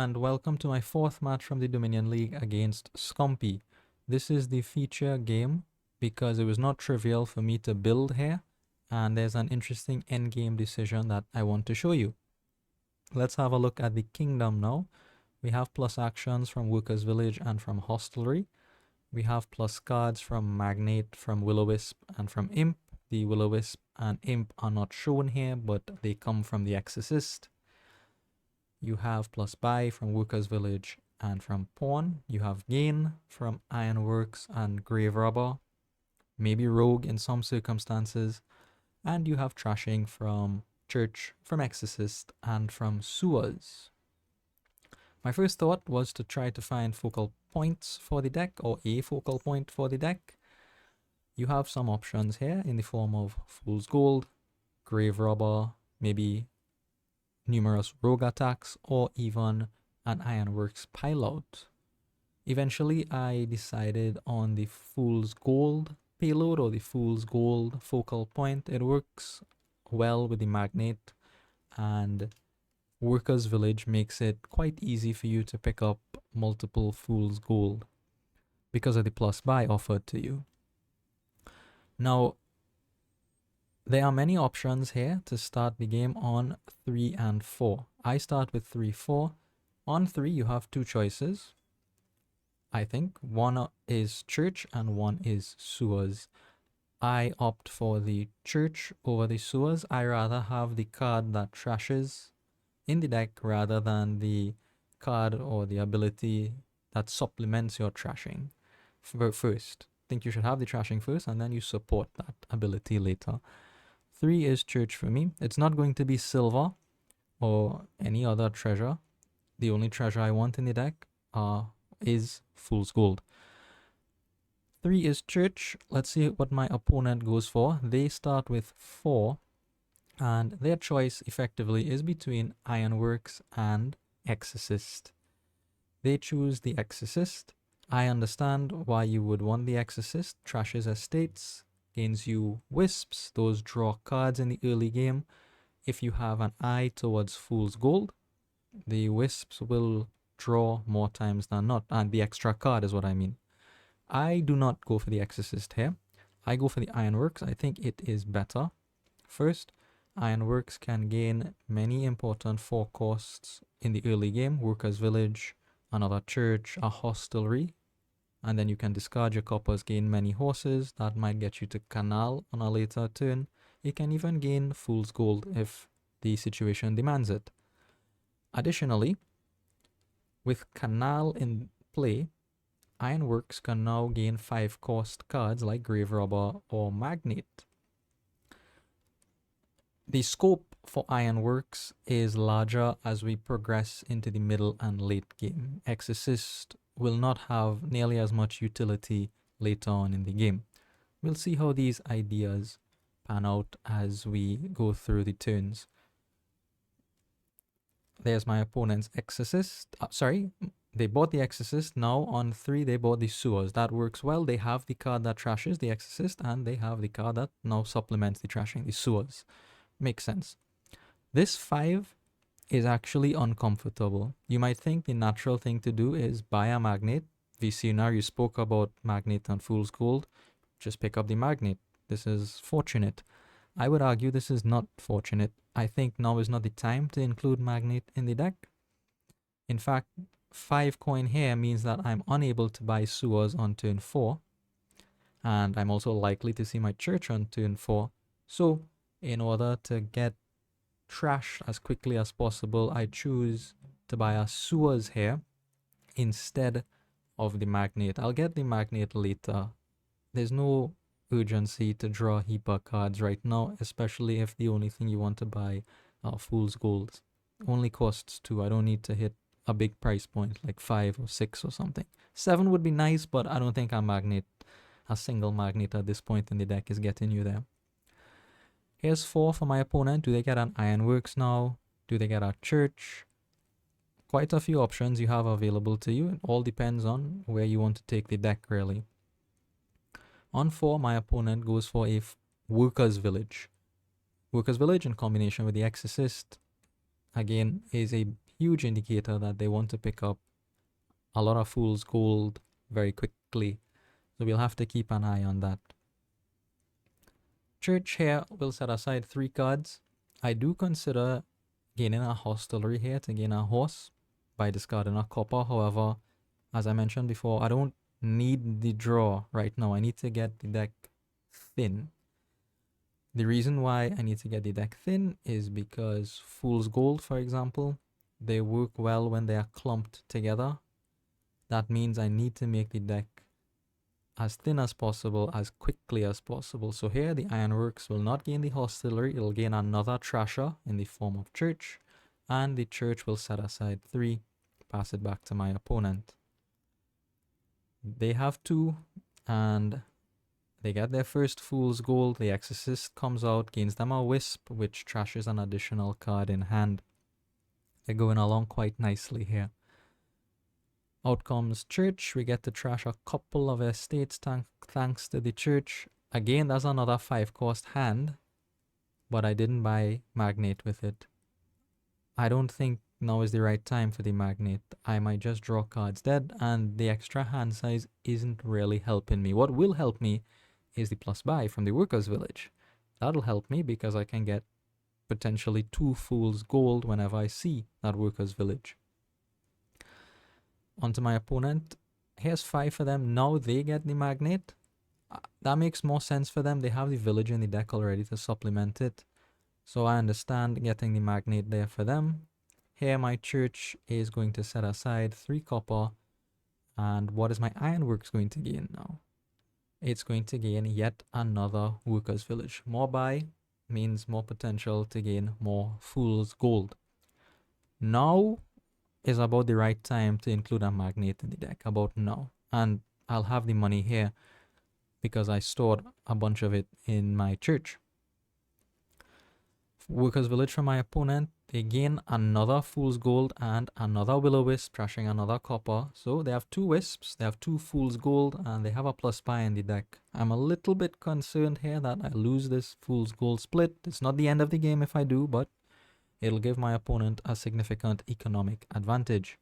and welcome to my fourth match from the Dominion League against Skumpy. This is the feature game because it was not trivial for me to build here, and there's an interesting endgame decision that I want to show you. Let's have a look at the kingdom now. We have plus actions from Workers Village and from Hostelry. We have plus cards from Magnate, from Will-O-Wisp, and from Imp. The Will-O-Wisp and Imp are not shown here, but they come from the Exorcist. You have plus buy from Workers Village and from Pawn. You have gain from Ironworks and Grave Robber, maybe Rogue in some circumstances. And you have trashing from Church, from Exorcist, and from Sewers. My first thought was to try to find focal points for the deck, or a focal point for the deck. You have some options here in the form of Fool's Gold, Grave Robber, maybe numerous rogue attacks, or even an Ironworks pilout. Eventually, I decided on the Fool's Gold payload, or the Fool's Gold focal point. It works well with the Magnate, and Workers Village makes it quite easy for you to pick up multiple Fool's Gold because of the plus buy offered to you. Now, there are many options here to start the game on 3 and 4. I start with 3, 4. On 3, you have two choices. I think one is Church and one is Sewers. I opt for the Church over the Sewers. I rather have the card that trashes in the deck rather than the card or the ability that supplements your trashing first. I think you should have the trashing first and then you support that ability later. 3 is Church for me. It's not going to be silver or any other treasure. The only treasure I want in the deck is Fool's Gold. 3 is Church. Let's see what my opponent goes for. They start with 4, and their choice effectively is between Ironworks and Exorcist. They choose the Exorcist. I understand why you would want the Exorcist. Trashes estates, gains you wisps. Those draw cards in the early game. If you have an eye towards Fool's Gold, the wisps will draw more times than not, and the extra card is what I mean. I do not go for the Exorcist here. I go for the Ironworks. I think it is better. First, Ironworks can gain many important 4 costs in the early game. Workers Village, another Church, a Hostelry, and then you can discard your coppers, gain many horses. That might get you to Canal on a later turn. You can even gain Fool's Gold if the situation demands it. Additionally, with Canal in play, Ironworks can now gain 5 cost cards like Grave Robber or Magnate. The scope for Ironworks is larger as we progress into the middle and late game. Exorcist will not have nearly as much utility later on in the game. We'll see how these ideas pan out as we go through the turns. There's my opponent's Exorcist. They bought the Exorcist. Now on 3, they bought the Sewers. That works well. They have the card that trashes the Exorcist, and they have the card that now supplements the trashing, the Sewers. Makes sense. This 5 is actually uncomfortable. You might think the natural thing to do is buy a Magnate. VC now you spoke about Magnate and Fool's Gold. Just pick up the Magnate. This is fortunate. I would argue this is not fortunate. I think now is not the time to include Magnate in the deck. In fact, 5 coin here means that I'm unable to buy Sewers on turn 4. And I'm also likely to see my Church on turn 4. So, in order to get trash as quickly as possible, I choose to buy a Sewers here instead of the Magnate. I'll get the Magnate later. There's no urgency to draw Heaper cards right now, especially if the only thing you want to buy are Fool's Gold. Only costs 2. I don't need to hit a big price point like 5 or 6 or something. 7 would be nice, but I don't think a single Magnate at this point in the deck is getting you there. Here's 4 for my opponent. Do they get an Ironworks now? Do they get a Church? Quite a few options you have available to you. It all depends on where you want to take the deck, really. On 4, my opponent goes for a Workers Village. Workers Village in combination with the Exorcist, again, is a huge indicator that they want to pick up a lot of fool's gold very quickly. So we'll have to keep an eye on that. Church here will set aside 3 cards. I do consider gaining a hostelry here to gain a horse by discarding a copper. However, as I mentioned before, I don't need the draw right now. I need to get the deck thin. The reason why I need to get the deck thin is because Fool's Gold, for example, they work well when they are clumped together. That means I need to make the deck as thin as possible, as quickly as possible. So here the Ironworks will not gain the hostelry, it'll gain another trasher in the form of Church, and the Church will set aside 3, pass it back to my opponent. They have 2, and they get their first Fool's Gold. The Exorcist comes out, gains them a Wisp, which trashes an additional card in hand. They're going along quite nicely here. Out comes Church. We get to trash a couple of estates thanks to the Church. Again, that's another 5-cost hand, but I didn't buy Magnate with it. I don't think now is the right time for the Magnate. I might just draw cards dead, and the extra hand size isn't really helping me. What will help me is the plus buy from the Workers' Village. That'll help me because I can get potentially 2 Fool's Gold whenever I see that Workers' Village. Onto my opponent. Here's 5 for them. Now they get the Magnate. That makes more sense for them. They have the Village in the deck already to supplement it. So I understand getting the Magnate there for them. Here my Church is going to set aside 3 copper. And what is my Ironworks going to gain now? It's going to gain yet another Workers' Village. More buy means more potential to gain more Fool's Gold. Now is about the right time to include a Magnate in the deck, about now. And I'll have the money here because I stored a bunch of it in my Church. Workers' Village from my opponent, they gain another Fool's Gold and another Will-O-Wisp, trashing another copper. So they have 2 Wisps, they have 2 Fool's Gold, and they have a plus buy in the deck. I'm a little bit concerned here that I lose this Fool's Gold split. It's not the end of the game if I do, but it'll give my opponent a significant economic advantage.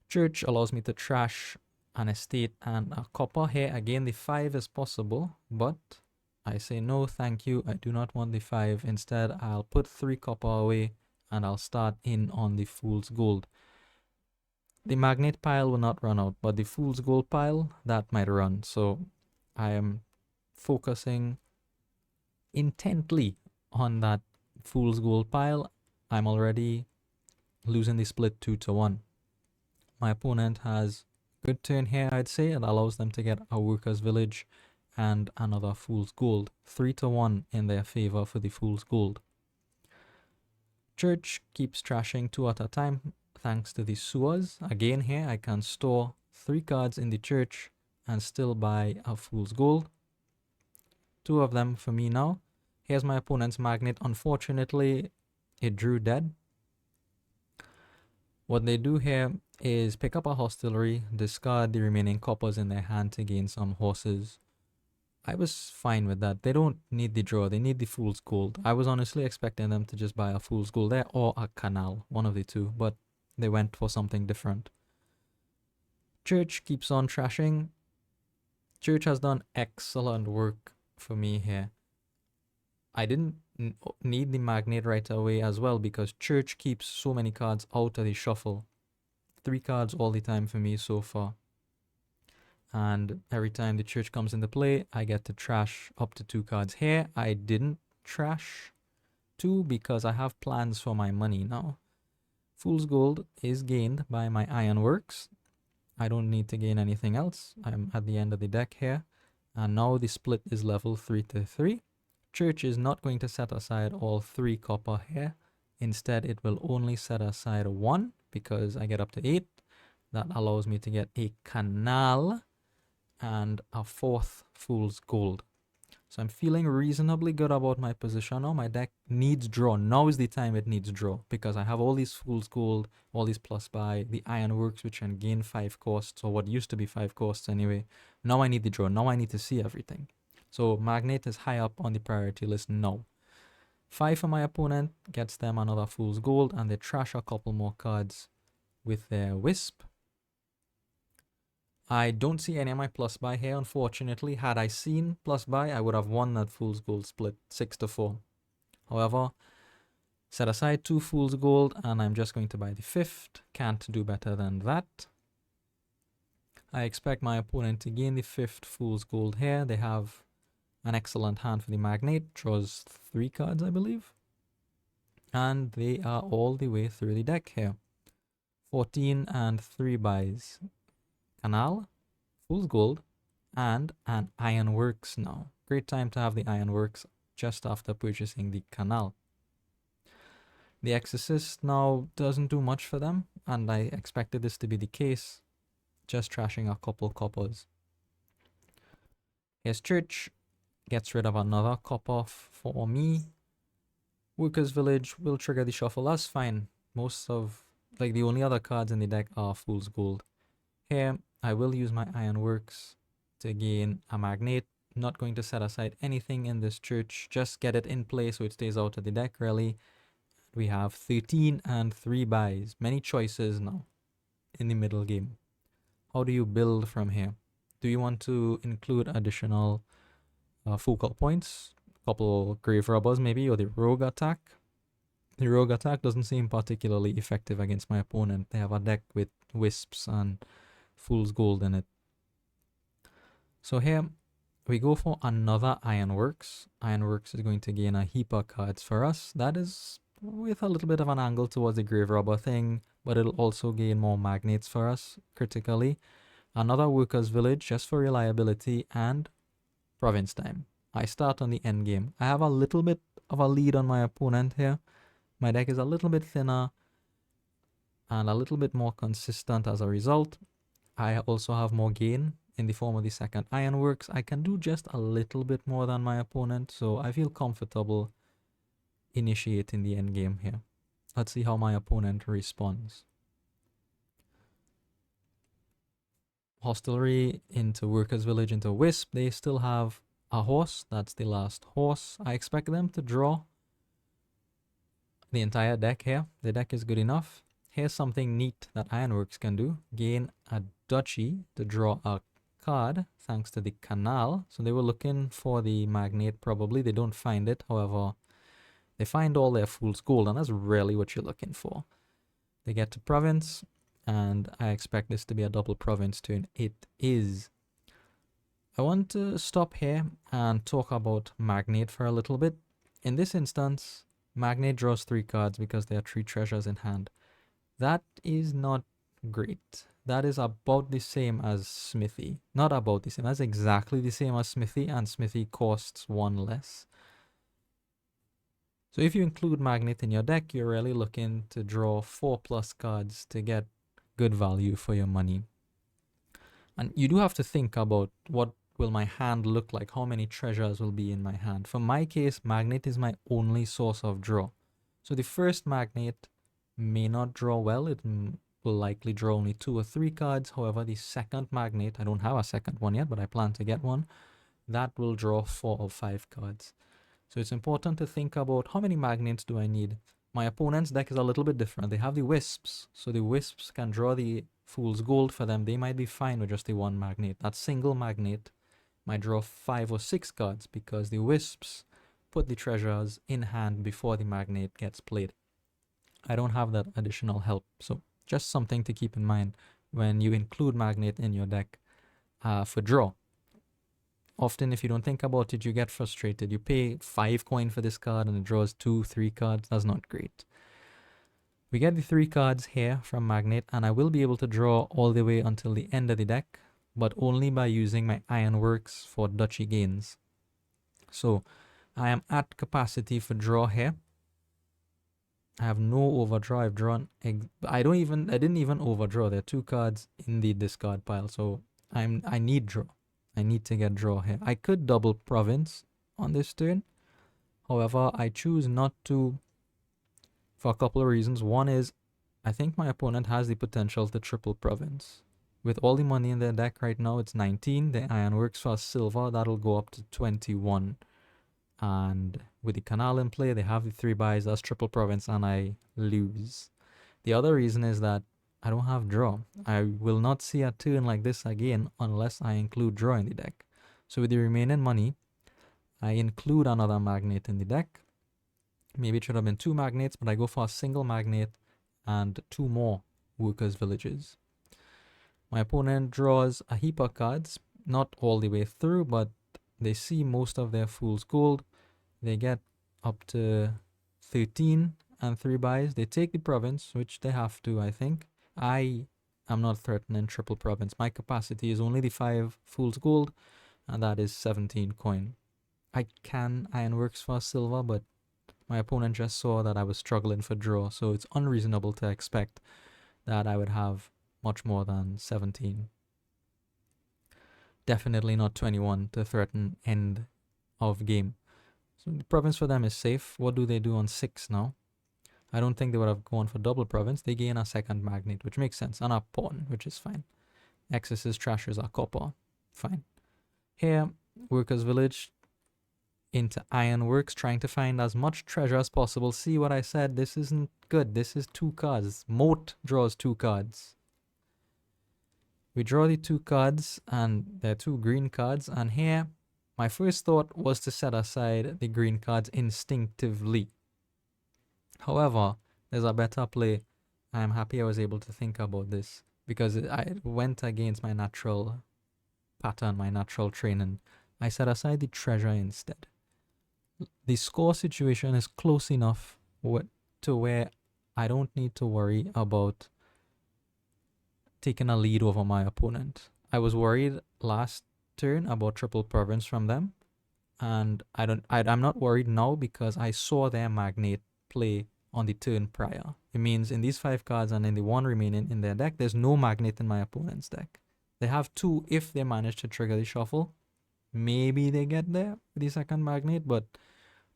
Church allows me to trash an estate and a copper. Here again the 5 is possible, but I say no thank you, I do not want the 5. Instead I'll put 3 copper away and I'll start in on the Fool's Gold. The Magnate pile will not run out, but the Fool's Gold pile, that might run. So I am focusing intently on that Fool's Gold pile. I'm already losing the split 2-1. My opponent has a good turn here, I'd say. It allows them to get a Workers' Village and another Fool's Gold. 3-1 in their favor for the Fool's Gold. Church keeps trashing 2 at a time thanks to the Sewers. Again here I can store 3 cards in the Church and still buy a Fool's Gold. 2 of them for me now. Here's my opponent's Magnate. Unfortunately, it drew dead. What they do here is pick up a hostelry, discard the remaining coppers in their hand to gain some horses. I was fine with that. They don't need the draw, they need the Fool's Gold. I was honestly expecting them to just buy a Fool's Gold there or a Canal, one of the 2, but they went for something different. Church keeps on trashing. Church has done excellent work for me here. I didn't need the Magnate right away as well because Church keeps so many cards out of the shuffle. 3 cards all the time for me so far. And every time the Church comes into play, I get to trash up to 2 cards. Here, I didn't trash 2 because I have plans for my money now. Fool's Gold is gained by my Ironworks. I don't need to gain anything else. I'm at the end of the deck here. And now the split is level 3-3. Church is not going to set aside all 3 copper here. Instead, it will only set aside 1 because I get up to 8. That allows me to get a Canal and a 4th Fool's Gold. So I'm feeling reasonably good about my position now. My deck needs draw. Now is the time it needs draw because I have all these Fool's Gold, all these plus buy, the Ironworks which can gain 5 costs, or what used to be 5 costs anyway. Now I need the draw. Now I need to see everything. So Magnate is high up on the priority list now. 5 for my opponent gets them another Fool's Gold, and they trash a couple more cards with their Wisp. I don't see any of my plus buy here, unfortunately. Had I seen plus buy, I would have won that Fool's Gold split 6-4. However, set aside 2 Fool's Gold, and I'm just going to buy the 5th. Can't do better than that. I expect my opponent to gain the 5th Fool's Gold here. They have an excellent hand for the Magnate. Draws 3 cards, I believe. And they are all the way through the deck here. 14 and 3 buys. Canal, Fool's Gold, and an Ironworks now. Great time to have the Ironworks just after purchasing the Canal. The Exorcist now doesn't do much for them, and I expected this to be the case. Just trashing a couple coppers. Here's Church. Gets rid of another copper for me. Workers Village will trigger the shuffle. That's fine. Most of, like, the only other cards in the deck are Fool's Gold. Here, I will use my Ironworks to gain a Magnate. Not going to set aside anything in this Church. Just get it in play so it stays out of the deck, really. We have 13 and 3 buys. Many choices now in the middle game. How do you build from here? Do you want to include additional focal points? A couple Grave Robbers maybe, or the Rogue Attack? The Rogue Attack doesn't seem particularly effective against my opponent. They have a deck with Wisps and Fool's Gold in it. So here we go for another Ironworks. Ironworks is going to gain a heap of cards for us. That is with a little bit of an angle towards the Grave Robber thing, but it'll also gain more Magnates for us critically. Another Workers Village just for reliability, and Province Time. I start on the end game. I have a little bit of a lead on my opponent here. My deck is a little bit thinner and a little bit more consistent as a result. I also have more gain in the form of the second Ironworks. I can do just a little bit more than my opponent, so I feel comfortable initiating the end game here. Let's see how my opponent responds. Hostelry into Workers Village into Wisp. They still have a horse. That's the last horse. I expect them to draw the entire deck here. The deck is good enough. Here's something neat that Ironworks can do. Gain a duchy to draw a card thanks to the Canal. So they were looking for the Magnate probably. They don't find it. However, they find all their Fool's Gold, and that's really what you're looking for. They get to Province, and I expect this to be a double Province turn. It is. I want to stop here and talk about Magnate for a little bit. In this instance, Magnate draws 3 cards because there are 3 treasures in hand. That is not great. That is about the same as Smithy. Not about the same. That's exactly the same as Smithy, and Smithy costs 1 less. So if you include Magnate in your deck, you're really looking to draw 4+ cards to get good value for your money. And you do have to think about what will my hand look like, how many treasures will be in my hand. For my case, Magnate is my only source of draw. So the first Magnate may not draw well. It will likely draw only 2 or 3 cards. However, the second Magnate, I don't have a second one yet, but I plan to get one, that will draw 4 or 5 cards. So it's important to think about how many Magnates do I need. My opponent's deck is a little bit different. They have the Wisps, so the Wisps can draw the Fool's Gold for them. They might be fine with just the 1 Magnate. That single Magnate might draw 5 or 6 cards because the Wisps put the treasures in hand before the Magnate gets played. I don't have that additional help, so just something to keep in mind when you include Magnate in your deck for draw. Often, if you don't think about it, you get frustrated. You pay 5 coin for this card and it draws 2, 3 cards. That's not great. We get the 3 cards here from Magnate, and I will be able to draw all the way until the end of the deck, but only by using my Ironworks for duchy gains. So I am at capacity for draw here. I have no overdraw. I've drawn. I didn't even overdraw. There are 2 cards in the discard pile, so I need draw. I need to get draw here. I could double Province on this turn. However, I choose not to for a couple of reasons. One is, I think my opponent has the potential to triple Province. With all the money in their deck right now, it's 19. The Ironworks for silver, that'll go up to 21. And with the canal in play, they have the 3 buys, that's triple province, and I lose. The other reason is that I don't have draw. I will not see a turn like this again unless I include draw in the deck. So with the remaining money, I include another magnet in the deck. Maybe it should have been 2 magnets, but I go for a single magnet and 2 more workers' villages. My opponent draws a heap of cards, not all the way through, but they see most of their fool's gold. They get up to 13 and 3 buys. They take the province, which they have to, I think. I am not threatening triple province. My capacity is only the 5 fool's gold, and that is 17 coin. I can ironworks for silver, but my opponent just saw that I was struggling for draw, so it's unreasonable to expect that I would have much more than 17. Definitely not 21 to threaten end of game. So the province for them is safe. What do they do on 6 now? I don't think they would have gone for double province. They gain a second magnet, which makes sense, and a pawn, which is fine. Excesses, trashes, a copper. Fine. Here, workers' village into ironworks, trying to find as much treasure as possible. See what I said? This isn't good. This is 2 cards. Moat draws 2 cards. We draw the 2 cards, and they're 2 green cards. And here, my first thought was to set aside the green cards instinctively. However, there's a better play. I'm happy I was able to think about this because I went against my natural pattern, my natural training. I set aside the treasure instead. The score situation is close enough to where I don't need to worry about taking a lead over my opponent. I was worried last turn about triple province from them, and I'm not worried now because I saw their magnet play on the turn prior. It means in these 5 cards and in the 1 remaining in their deck, there's no magnet in my opponent's deck. They have 2 if they manage to trigger the shuffle. Maybe they get there with the second magnet, but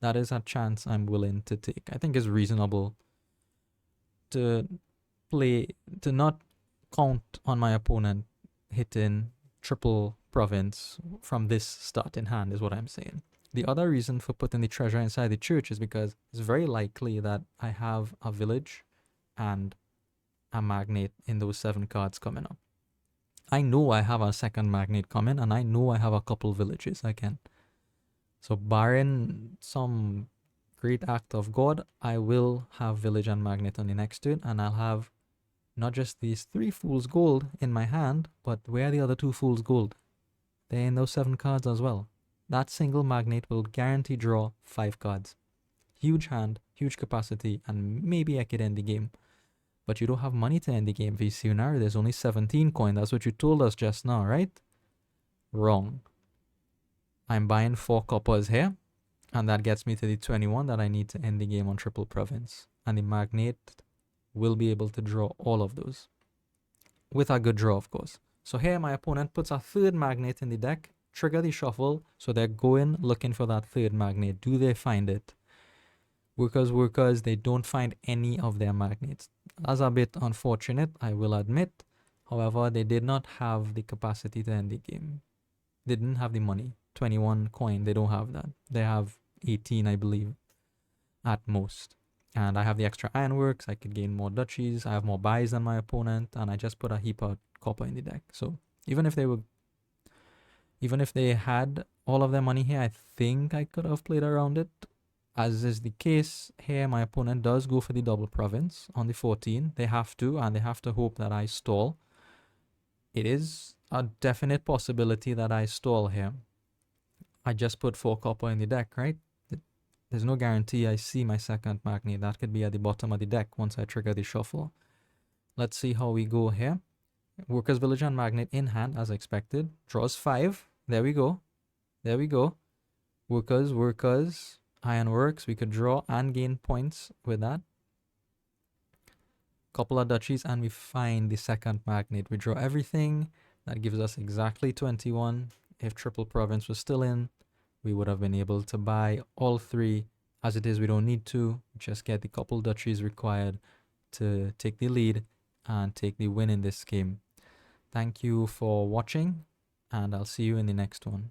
that is a chance I'm willing to take. I think it's reasonable to not count on my opponent hitting triple province from this start in hand is what I'm saying. The other reason for putting the treasure inside the church is because it's very likely that I have a village and a magnet in those 7 cards coming up. I know I have a second magnet coming, and I know I have a couple villages again. So barring some great act of God, I will have village and magnet on the next turn, and I'll have not just these 3 fool's gold in my hand, but where are the other 2 fool's gold? They're in those 7 cards as well. That single magnet will guarantee draw 5 cards. Huge hand, huge capacity, and maybe I could end the game. But you don't have money to end the game, VCUNAR. There's only 17 coin. That's what you told us just now, right? Wrong. I'm buying 4 coppers here, and that gets me to the 21 that I need to end the game on triple province. And the magnet will be able to draw all of those. With a good draw, of course. So here my opponent puts a 3rd magnet in the deck, trigger the shuffle, so they're going looking for that 3rd magnet. Do they find it? Workers, they don't find any of their magnets. That's a bit unfortunate, I will admit. However, they did not have the capacity to end the game. They didn't have the money. 21 coin, they don't have that. They have 18, I believe, at most. And I have the extra ironworks, I could gain more duchies, I have more buys than my opponent, and I just put a heap of copper in the deck. So even if they had all of their money here, I think I could have played around it. As is the case here, my opponent does go for the double province on the 14. They have to, and they have to hope that I stall. It is a definite possibility that I stall here. I just put 4 copper in the deck, right? There's no guarantee I see my second magnet. That could be at the bottom of the deck once I trigger the shuffle. Let's see how we go here. Workers, village, and magnet in hand as expected. Draws 5. There we go. There we go. Workers. Ironworks. We could draw and gain points with that. Couple of duchies and we find the second magnet. We draw everything. That gives us exactly 21. If triple province was still in, we would have been able to buy all 3. As it is, we don't need to. Just get the couple duchies required to take the lead and take the win in this game. Thank you for watching, and I'll see you in the next one.